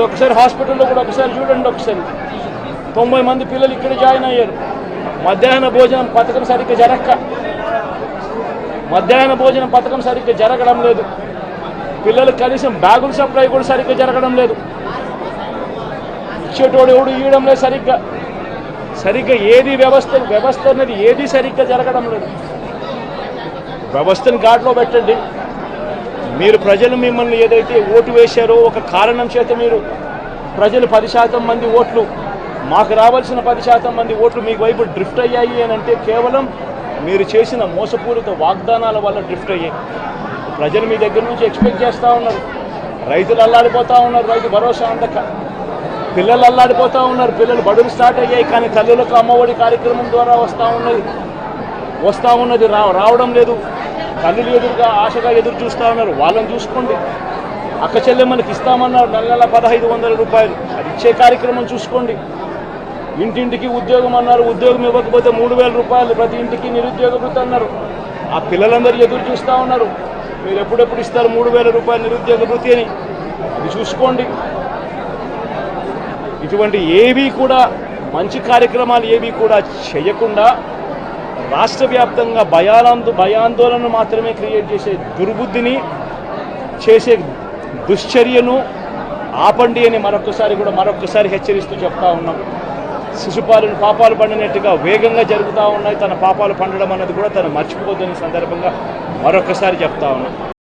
ఒకసారి హాస్పిటల్లో కూడా ఒకసారి చూడండి. ఒకసారి 90 మంది పిల్లలు ఇక్కడ జాయిన్ అయ్యారు. మధ్యాహ్న భోజనం పథకం సరిగ్గా జరగడం లేదు. పిల్లలు కనీసం బ్యాగుల సప్లై కూడా సరిగ్గా జరగడం లేదు. ఇచ్చేటోడు ఎవడు ఇవ్వడం లేదు సరిగ్గా ఏది వ్యవస్థ అనేది ఏది సరిగ్గా జరగడం లేదు. వ్యవస్థను గాడిలో పెట్టండి. మీరు ప్రజలు మిమ్మల్ని ఏదైతే ఓటు వేశారో ఒక కారణం చేత మీరు ప్రజలు 10% మంది ఓట్లు, మాకు రావాల్సిన 10% మంది ఓట్లు మీకు వైపు డ్రిఫ్ట్ అయ్యాయి అని అంటే కేవలం మీరు చేసిన మోసపూరిత వాగ్దానాల వల్ల డ్రిఫ్ట్ అయ్యాయి. ప్రజలు మీ దగ్గర నుంచి ఎక్స్పెక్ట్ చేస్తూ ఉన్నారు. రైతులు అల్లాడిపోతూ ఉన్నారు, రైతు భరోసా అందక. పిల్లలు అల్లాడిపోతూ ఉన్నారు, పిల్లలు బడులు స్టార్ట్ అయ్యాయి కానీ తల్లులకు అమ్మఒడి కార్యక్రమం ద్వారా వస్తూ ఉన్నది రావడం లేదు. తల్లులు ఎదురుగా ఆశగా ఎదురు చూస్తూ ఉన్నారు. వాళ్ళని చూసుకోండి. అక్క చెల్లెమ్మలకి ఇస్తామన్నారు నెల 1500 రూపాయలు, అది ఇచ్చే కార్యక్రమం చూసుకోండి. ఇంటింటికి ఉద్యోగం అన్నారు, ఉద్యోగం ఇవ్వకపోతే 3000 రూపాయలు ప్రతి ఇంటికి నిరుద్యోగ వృత్తి అన్నారు. ఆ పిల్లలందరూ ఎదురు చూస్తూ ఉన్నారు, మీరు ఎప్పుడెప్పుడు ఇస్తారు 3000 రూపాయలు నిరుద్యోగ వృత్తి అని. అది చూసుకోండి. ఇటువంటి ఏవి కూడా మంచి కార్యక్రమాలు ఏవి కూడా చేయకుండా రాష్ట్ర వ్యాప్తంగా భయాందోళన మాత్రమే క్రియేట్ చేసే దుర్బుద్ధిని చేసే దుశ్చర్యను ఆపండి అని మరొకసారి హెచ్చరిస్తూ చెప్తా ఉన్నాం. శిశుపాలను పాపాలు పండినట్టుగా వేగంగా జరుగుతూ ఉన్నాయి. తన పాపాలు పండడం అన్నది కూడా తను మర్చిపోదని సందర్భంగా మరొకసారి చెప్తా ఉన్నాం.